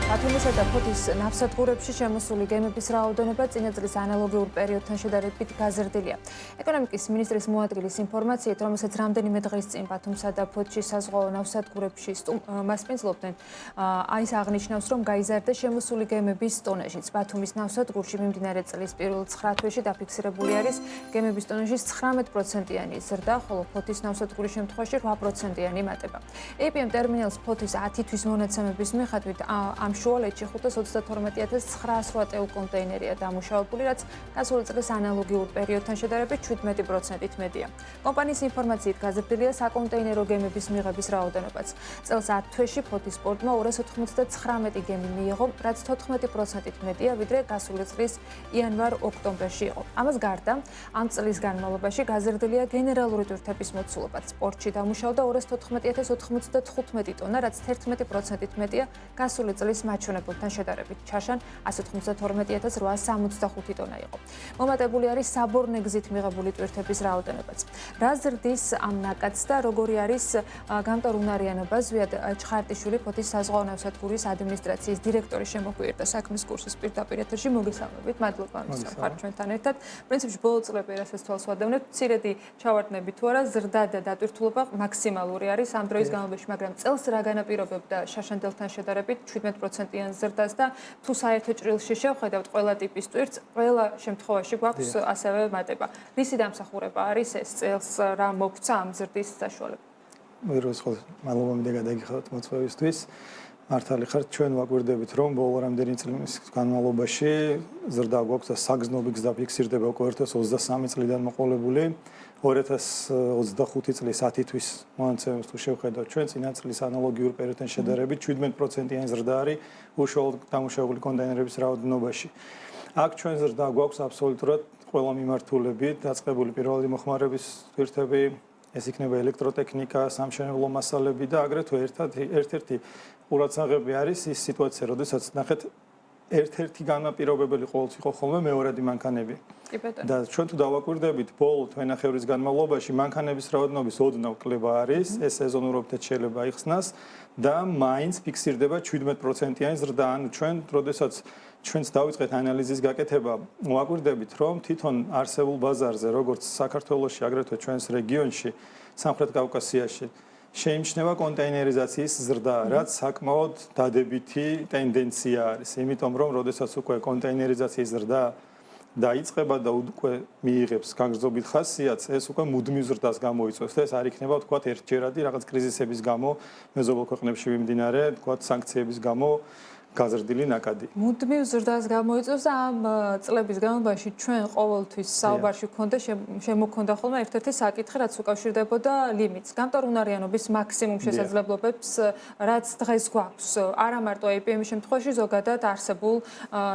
ბათუმისა და ფოთის ნავსადგურებში შემოსული გემების რაოდენობა წინა წლის ანალოგიურ პერიოდთან შედარებით გაზრდილია. ეკონომიკის მინისტრის მოადგილის ინფორმაციით, რომელსაც რამდენიმე დღის წინ ბათუმსა და ფოთში საზღვაო ნავსადგურებში მასპინძლობდნენ, ის აღნიშნავს, რომ გაიზარდა შემოსული გემების ტონაჟიც. ბათუმის ნავსადგურში მიმდინარე წლის პირველ 9 თვეში დაფიქსირებული არის გემების ტონაჟის 19%-იანი ზრდა, ხოლო ფოთის ნავსადგურის შემთხვევაში 8%-იანი მატება. APM ტერმინალს ფოთის 10 თვის მონაცემების მიხედვით ამ შუალედში 522,908 ტეუ კონტეინერია დამუშავებული, რაც გასული წლის ანალოგიურ პერიოდთან შედარებით 17%-ით მეტია. კომპანიის ინფორმაციით გაზრდილია საკონტეინერო გემების მიღების რაოდენობაც. წელს 10 თვეში ფოთის პორტმა 299 გემი მიიღო, რაც 14%-ით მეტია, ვიდრე გასული წლის იანვარ-ოქტომბერში იყო. ამას გარდა, ამ წლის განმავლობაში გაზრდილია გენერალური ტვირთების მოცულობაც. პორტში დამუშავდა 214,095 ტონა, რაც 11%-ით მეტია გასული წლის მაჩვენებელთან შედარებით. ჩაშან 192,865 ტონა იყო. მომატებული არის საბორნე გზით მიღებული ტვირთების რაოდენობაც. რა ზრდის ამ ნაკადს და როგორი არის გამტარუნარიანობა, ზვიად ჩხარტიშვილი ფოთის საზღვაო ნავსადგურის ადმინისტრაციის დირექტორი შემოგვიერთდა საქმის კურსის პირდაპირ ეთერში. მოგესალმებით, მადლობა რომ ხართ ჩვენთან ერთად. პრინციპში ბოლო წლები რასაც თვალს ვადევნებთ, მცირედი ჩავარდნები თუ არა, ზრდა და დატვირთულობა მაქსიმალური არის ამ დროის განმავლობაში, მაგრამ წელს რა განაპირობებდა შაშანდელთან შედარებით 17%-იან ზრდას და თუ საერთო ჭრილში შევხედავთ ყველა ტიპის ტვირთს, ყველა შემთხვევაში გვაქვს ასევე მატება. რისი დამსახურება არის ეს წელს, რა მოგცა ამ ზრდის საშუალება? მადლობა მინდა გადაგიხადოთ მოწვევისთვის. მართალი ხართ, ჩვენ ვაკვირდებით, რომ ბოლო რამდენი წლის განმავლობაში ზრდა გვაქვს და საგზნობი გზა ფიქსირდება უკვე 2023 წლიდან მოყოლებული. 2025 წლის 10 თვის მონაცემებს თუ შევხედავთ, ჩვენ წინა წლის ანალოგიურ პერიოდთან შედარებით 17%-იანი ზრდა არის უშუალოდ დამუშავებული კონტეინერების რაოდენობაში. აქ ჩვენ ზრდა გვაქვს აბსოლუტურად ყველა მიმართულებით, დაწყებული პირველადი მოხმარების ტვირთები, ეს იქნება ელექტროტექნიკა, სამშენებლო მასალები და აგრეთვე ერთ-ერთი ყურადსაღები არის ის სიტუაცია, როდესაც ნახეთ ერთ-ერთი განმაპირობებელი ყოველთვის იყო ხოლმე მეორადი მანქანები. და ჩვენ თუ დავაკვირდებით ბოლო თვენახევრის განმავლობაში მანქანების რაოდენობის ოდნავ კლება არის, ეს სეზონურობით შეიძლება იხსნას და მაინც ფიქსირდება 17%-იანი ზრდა. ანუ ჩვენ, როდესაც ჩვენც დავიწყეთ ანალიზის გაკეთება, ვაკვირდებით, რომ თვითონ არსებულ ბაზარზე, როგორც საქართველოში, აგრეთვე ჩვენს რეგიონში, სამხრეთ კავკასიაში შეიმჩნევა კონტეინერიზაციის ზრდა, რაც საკმაოდ დადებითი ტენდენცია არის. იმიტომ რომ, როდესაც უკვე კონტეინერიზაციის ზრდა დაიწყება და უკვე მიიღებს გაგრძობილ ხასიათს, ეს უკვე მუდმივ ზრდას გამოიწვევს და ეს არ იქნება, თქვათ, ერთჯერადი რაღაც კრიზისების გამო, მეზობელ ქვეყნებში მიმდინარე, თქვათ, სანქციების გამო გაზრდილი ნაკადი. მუდმივ ზრდას გამოიწვევს და ამ წლების განმავლობაში ჩვენ ყოველთვის საუბარში გვქონდა შემოგვქონდა ხოლმე ერთ-ერთი საკითხი, რაც უკავშირდებოდა ლიმიტს, გამტარუნარიანობის მაქსიმუმ შესაძლებლობებს, რაც დღეს გვაქვს. არა მარტო APM-ის შემთხვევაში, ზოგადად არსებულ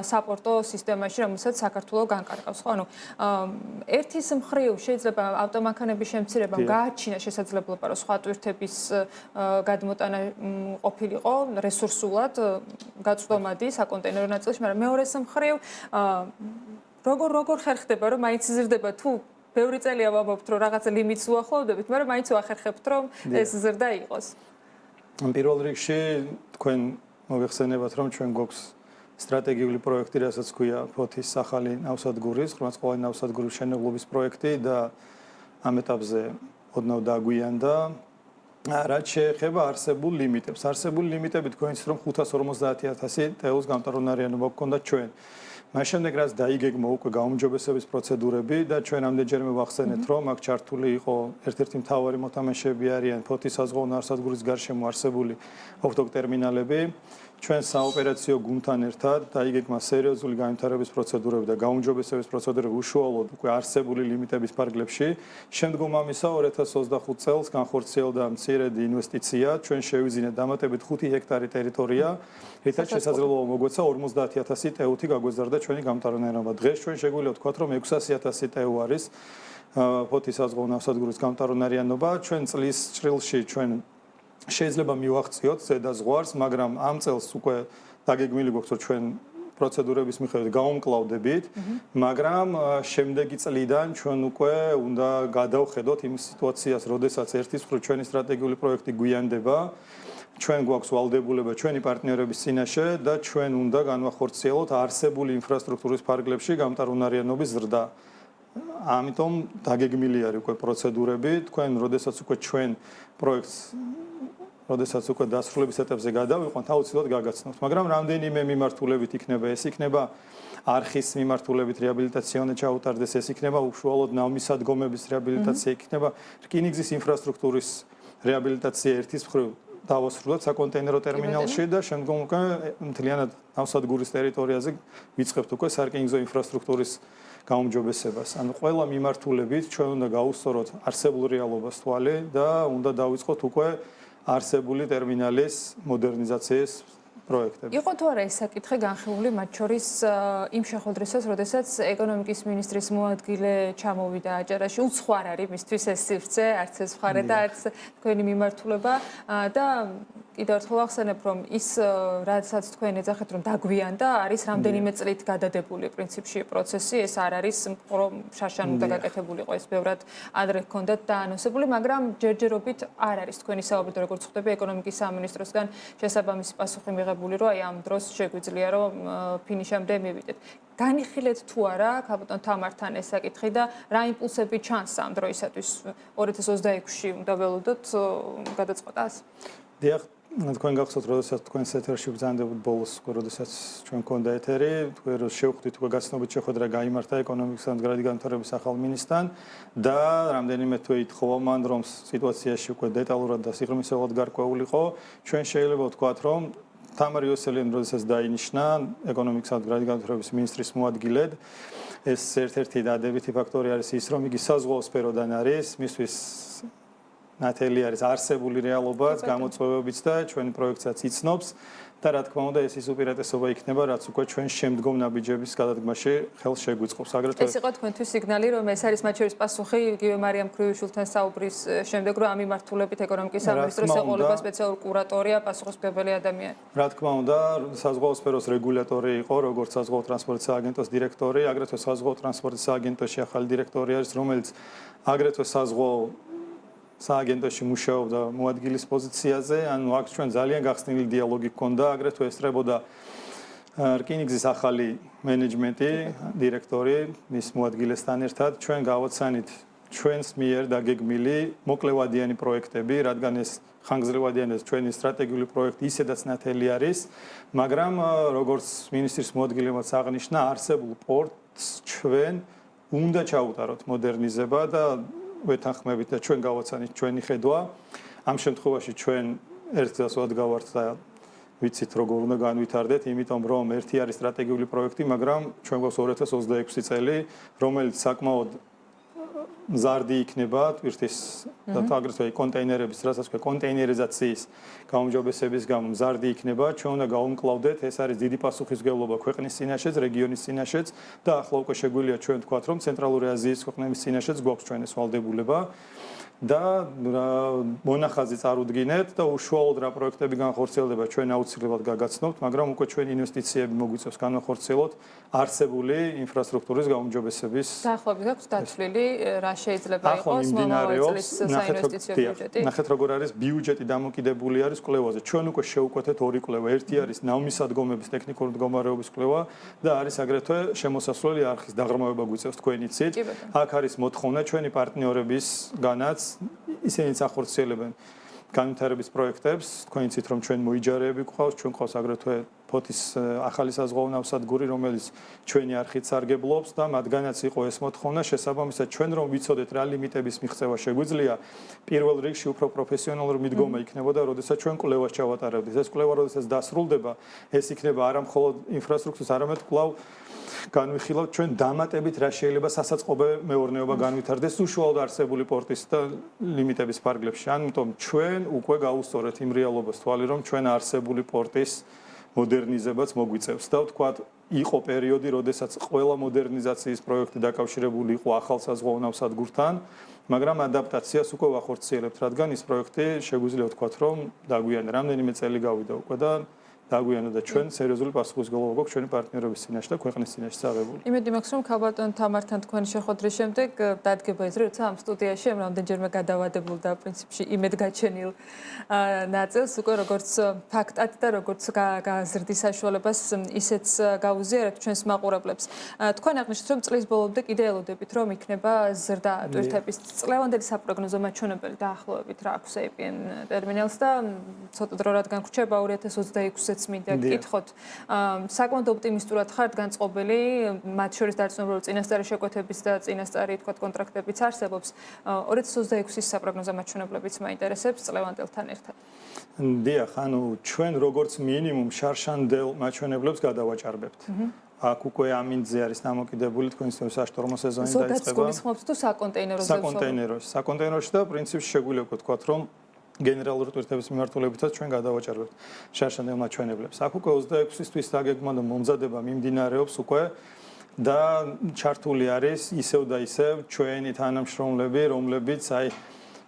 საპორტო სისტემაში, რომელსაც საქართველოს განკარგავს. ხო, ანუ ერთის მხრივ შეიძლება ავტომანქანების შემცირებამ გააჩინა შესაძლებლობა, რომ სხვა ტვირთების გადმოტანა ყოფილიყო რესურსულად გაწვდომადი საკონტეინერო ნაწილში, მაგრამ მეორეს მხრივ როგორ ხერხდება, რომ მაინც იზრდება თუ ბევრი წელია ვამბობთ, რომ რაღაც ლიმიტს უახლოვდებით, მაგრამ მაინც ვახერხებთ, რომ ეს ზრდა იყოს. პირველ რიგში თქვენ მოგეხსენებათ, რომ ჩვენ გვაქვს სტრატეგიული პროექტი, რასაც ქვია ფოთის ახალი ნავსადგურის, ხმასწყალოვანი ნავსადგურის მშენებლობის პროექტი და ამ ეტაპზე ოდნავ დაგვიანდა. რაც შეეხება არსებულ ლიმიტებს. არსებული ლიმიტები თქვენს რომ 550,000 ტეუს გამტარუნარიანობა გქონდა ჩვენ. მას შემდეგ რაც დაიგეგმა უკვე გაუმჯობესების პროცედურები და ჩვენ ამდენჯერმე ვახსენეთ, რომ აქ ჩართული იყო ერთ-ერთი მთავარი მოთამაშეები არიან ფოთის საზღვაო ნავსადგურის გარშემო არსებული ოფტოკ ტერმინალები. ჩვენ საოპერაციო გუნდთან ერთად დაიგეგმა სერიოზული განვითარების პროცედურები და გაუმჯობესების პროცედურები უშუალოდ უკვე არსებული ლიმიტების ფარგლებში. შემდგომ ამისა 2025 წელს განხორციელდა მცირედი ინვესტიცია, ჩვენ შევიძინეთ დამატებით 5 ჰექტარი ტერიტორია, რითაც შესაძლებლობა მოგვეცა 50,000 ტეუთი გაგვეზარდა ჩვენი გამტარუნარიანობა. დღეს ჩვენ შეგვიძლია ვთქვათ, რომ 600,000 ტეუ არის ფოთის საზღვაო ნავსადგურის გამტარუნარიანობა. ჩვენ წლის ჭრილში ჩვენ შეიძლება მივახციოთ ზედა ზღვარს, მაგრამ ამ წელს უკვე დაგეგმილი გვაქვს, რომ ჩვენ პროცედურების მიხედვით გავუმკლავდებით, მაგრამ შემდეგი წლიდან ჩვენ უკვე უნდა გადავხედოთ იმ სიტუაციას, როდესაც ერთის მხრივ ჩვენი სტრატეგიული პროექტი გვიანდება, ჩვენ გვაქვს ვალდებულება ჩვენი პარტნიორების წინაშე და ჩვენ უნდა განვახორციელოთ არსებული ინფრასტრუქტურის ფარგლებში გამტარუნარიანობის ზრდა. ამიტომ დაგეგმილი არის უკვე პროცედურები, თქვენ როდესაც უკვე ჩვენ პროექტს როდესაც უკვე დასრულების ეტაპზე გადავიყვანთ, აუცილებლად გაგაცნობთ, მაგრამ რამდენიმე მიმართულებით იქნება, ეს იქნება არხის მიმართულებით რეაბილიტაციონი ჩაუტარდეს, ეს იქნება უშუალოდ ნავმისადგომების რეაბილიტაცია, იქნება რკინიგზის ინფრასტრუქტურის რეაბილიტაცია ერთის მხრივ დავასრულოთ საკონტეინერო ტერმინალში და შემდგომ უკვე მთლიანად ნავსადგურის ტერიტორიაზე ვიწყებთ უკვე სარკინიგზო ინფრასტრუქტურის გაუმჯობესებას. ანუ ყველა მიმართულებით ჩვენ უნდა გავუსწოროთ არსებულ რეალობას თვალი და უნდა დავიწყოთ უკვე არსებული ტერმინალის მოდერნიზაციის პროექტები. იყო თუ არა ეს საკითხი განხილული მათ შორის იმ შეხვედრისას, როდესაც ეკონომიკის მინისტრის მოადგილე ჩამოვიდა აჭარაში, უცხოარ არის მისთვის ეს სივრცე, არც ეს მხარე და არც თქვენი მიმართულება და კიდევ ერთხელ ახსენებ, რომ ის რადგანაც თქვენ ეძახეთ, რომ დაგვიანდა, არის რამდენიმე წლით გადადებული პრინციპში პროცესი, ეს არ არის რომ შაშან უნდა გაკეთებულიყო ეს ბევრად ადრე ჰქონდათ დაანონსებული, მაგრამ ჯერჯერობით არ არის თქვენი საუბრით, როგორც ხვდები ეკონომიკის სამინისტროსგან შესაბამისი პასუხი მიღებული, რომ აი ამ დროს შეგვიძლია რომ ფინიშამდე მივიდეთ. განიხილეთ თუ არა კაპიტან თამართან ეს საკითხი და რა იმპულსები ჩანს ამ დროისათვის 2026-ში უნდა ველოდოთ გადაწყვეტას? დიახ, თქვენ გახსოვთ, როდესაც თქვენ ეთერში ბრძანდებოდ ბოლოს, როდესაც ჩვენ გქონდა ეთერი, თქვენ რო შევხვდით უკვე გაცნობით შეხვედრა გაიმართა ეკონომიკის და მდგრადი განვითარების ახალ მინისტრთან და რამდენიმე თვე ითხოვა მან, რომ სიტუაციაში უკვე დეტალურად და სიღრმისეულად გარკვეულიყო, ჩვენ შეიძლება ვთქვათ, რომ თამარ იოსელიანი როდესაც დაინიშნა ეკონომიკის და მდგრადი განვითარების მინისტრის მოადგილედ, ეს ერთ-ერთი დადებითი ფაქტორი არის ის, რომ იგი საზღვაო სფეროდან არის, მისთვის ნათელი არის არსებული რეალობაც, გამოწვევებიც და ჩვენი პროექტსაც იცნობს და რა თქმა უნდა ეს ის უპირატესობა იქნება, რაც უკვე ჩვენ შემდგომ ნაბიჯების გადადგმაში ხელს შეგვიწყობს. აგრეთვე ეს იყო თქვენთვის სიგნალი, რომ ეს არის მათ შორის პასუხი იგივე მარიამ ქრუიშვილთან საუბრის შემდეგ, რომ ამ მიმართულებით ეკონომიკის სამინისტროს ეყოლება სპეციალური კურატორია, პასუხისმგებელი ადამიანი. რა თქმა უნდა, საზღვაო სფეროს რეგულატორი იყო, როგორც საზღვაო ტრანსპორტის სააგენტოს დირექტორი, აგრეთვე საზღვაო ტრანსპორტის სააგენტოში ახალი დირექტორი არის, რომელიც აგრეთვე საზღვაო სააგენტოში მუშაობდა მოადგილის პოზიციაზე, ანუ აქ ჩვენ ძალიან გახსნილი დიალოგი გქონდა, აგრეთვე ესწრებოდა რკინიგზის ახალი მენეჯმენტი, დირექტორი, მის მოადგილესთან ერთად ჩვენ გავაცანით ჩვენს მიერ დაგეგმილი მოკლევადიანი პროექტები, რადგან ეს ხანგრძლივადიანი ჩვენი სტრატეგიული პროექტი ისედაც ნათელი არის, მაგრამ როგორც მინისტრის მოადგილემაც აღნიშნა, არსებულ პორტს ჩვენ უნდა ჩაუტაროთ მოდერნიზება და ვეთანხმებით და ჩვენ გავაცანით ჩვენი ხედვა. ამ შემთხვევაში ჩვენ ერთ გზას ვადგავართ და ვიცით როგორ უნდა განვითარდეთ, იმიტომ რომ ერთი არის სტრატეგიული პროექტი, მაგრამ ჩვენ გვაქვს 2026 წელი, რომელიც საკმაოდ მზარდი იქნება ტვირთის და აგრეთვე კონტეინერების, რასაც ქვია კონტეინერიზაციის გაუმჯობესების გამო მზარდი იქნება, ჩვენ უნდა გავუმკლავდეთ, ეს არის დიდი პასუხისმგებლობა ქვეყნის წინაშეც, რეგიონის წინაშეც და ახლა უკვე შეგვიძლია ჩვენ ვთქვათ, რომ ცენტრალური აზიის ქვეყნების წინაშეც გვაქვს ჩვენ ეს ვალდებულება და მონახაზი წარუდგინეთ და უშუალოდ რა პროექტები განხორციელდება ჩვენ აუცილებლად გაგაცნობთ, მაგრამ უკვე ჩვენ ინვესტიციები მოგვიწევს განახორციელოთ არსებული ინფრასტრუქტურის გაუმჯობესების. დაახლოებით აქვს დათვლილი, რა შეიძლება იყოს მომავალ წლის საინვესტიციო ბიუჯეტი? ნახეთ როგორ არის ბიუჯეტი დამოკიდებული არის კვლევაზე. ჩვენ უკვე შევუკვეთეთ ორი კვლევა. ერთი არის ნავმისადგომების ტექნიკური მდგომარეობის კვლევა და არის აგრეთვე შემოსასვლელი არხის დაღრმავება გვიწევს თქვენი ცით. აქ არის მოთხოვნა ჩვენი პარტნიორებისგანაც ისინიც ახორციელებენ განვითარების პროექტებს, თქვენ იცით რომ ჩვენ მოიჯარეები გვყავს, ჩვენ ყავს აგრეთვე ფოთის ახალი საზღვაო ნავსადგური, რომელიც ჩვენი არხით სარგებლობს და მათგანაც იყო ეს მოთხოვნა, შესაბამისად ჩვენ რომ ვიცოდეთ რა ლიმიტების მიღწევა შეგვიძლია, პირველ რიგში უფრო პროფესიონალური მიდგომა იქნებოდა, როდესაც ჩვენ კვლევას ჩავატარებდით. ეს კვლევა როდესაც დასრულდება, ეს იქნება არა მხოლოდ ინფრასტრუქტურის, არამედ კვლავ განვიხილავთ ჩვენ დამატებით რა შეიძლება სასაწყობე მეურნეობა განვითარდეს უშუალოდ არსებული პორტის და ლიმიტების ფარგლებში. ამიტომ ჩვენ უკვე გავუსწორეთ იმ რეალობას თვალი, რომ ჩვენ არსებული პორტის მოდერნიზებაც მოგვიწევს და ვთქვათ, იყო პერიოდი, როდესაც ყველა მოდერნიზაციის პროექტი დაკავშირებული იყო ახალ საზღვაო ნავსადგურთან, მაგრამ ადაპტაციას უკვე ვახორციელებთ, რადგან ის პროექტი შეგვიძლია ვთქვათ, რომ დაგვიანდა, რამდენიმე წელი გავიდა უკვე და დაგვიანა და ჩვენ სერიოზული პასუხისმგებლობა გვაქვს ჩვენი პარტნიორების წინაშე და ქვეყნის წინაშე აღებული. იმედი მაქვს, რომ ქალბატონ თამართან თქვენი შეხვედრის შემდეგ დადგება ის, როცა ამ სტუდიაში ამ რამდენჯერმე გადავადებულ და პრინციპში იმედგაჩენილ ნაწილს უკვე როგორც ფაქტად და როგორც გაზრდის საშუალებას ისეც გაუზიარებთ ჩვენს მაყურებლებს. თქვენ აღნიშნეთ, რომ წლის ბოლომდე კიდე ელოდებით, რომ იქნება ზრდა ტვირთების წლევანდელი საპროგნოზო მაჩვენებელი დაახლოებით რა აქვს APN ტერმინალს და ცოტა დრო რადგან გვრჩება 2026-ს მინდა გკითხოთ. საკმაოდ ოპტიმისტურად ხართ განწყობილი, მათ შორის დარწმუნებული რომ წინასწარი შეკვეთების და წინასწარი თქვა კონტრაქტებიც არსებობს. 2026-ის საპროგნოზო მაჩვენებლებიც მაინტერესებს წლევანდელთან ერთად. დიახ, ანუ ჩვენ როგორც მინიმუმ შარშანდელ მაჩვენებლებს გადავაჭარბებთ. აქ უკვე ამინძე არის დამოკიდებული თქვენი საშტორმო სეზონი დაიწყება. ზოგადად გულისხმობთ თუ საკონტეინეროზე? საკონტეინეროში და პრინციპში შეგვიძლია ვთქვათ, რომ გენერალური ტვირთების მიმართულებითაც ჩვენ გადავაჭარბებთ შარშანდელ მაჩვენებლებს. აქ უკვე 26-ისთვის დაგეგმა და მომზადება მიმდინარეობს უკვე და ჩართული არის ისევ და ისევ ჩვენი თანამშრომლები, რომლებიც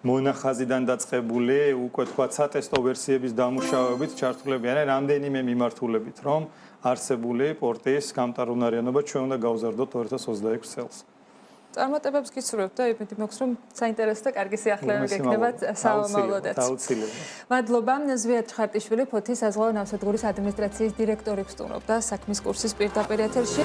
მონახაზიდან დაწყებული უკვე თქვა სატესტო ვერსიების დამუშავებით ჩართულები არიან რამდენიმე მიმართულებით, რომ არსებული პორტის გამტარუნარიანობა ჩვენ უნდა გავზარდოთ 2026 წელს. წარმატებებს გისურვებთ და იმედი მაქვს, რომ საინტერესო და კარგი სიახლეები გექნებათ საომავლოდაც. მადლობა. ზვიად ჭხარტიშვილი, ფოთის საზღვაო ნავსადგურის ადმინისტრაციის დირექტორი ვსტუმრობდა საქმის კურსის პირდაპირ ეთერში.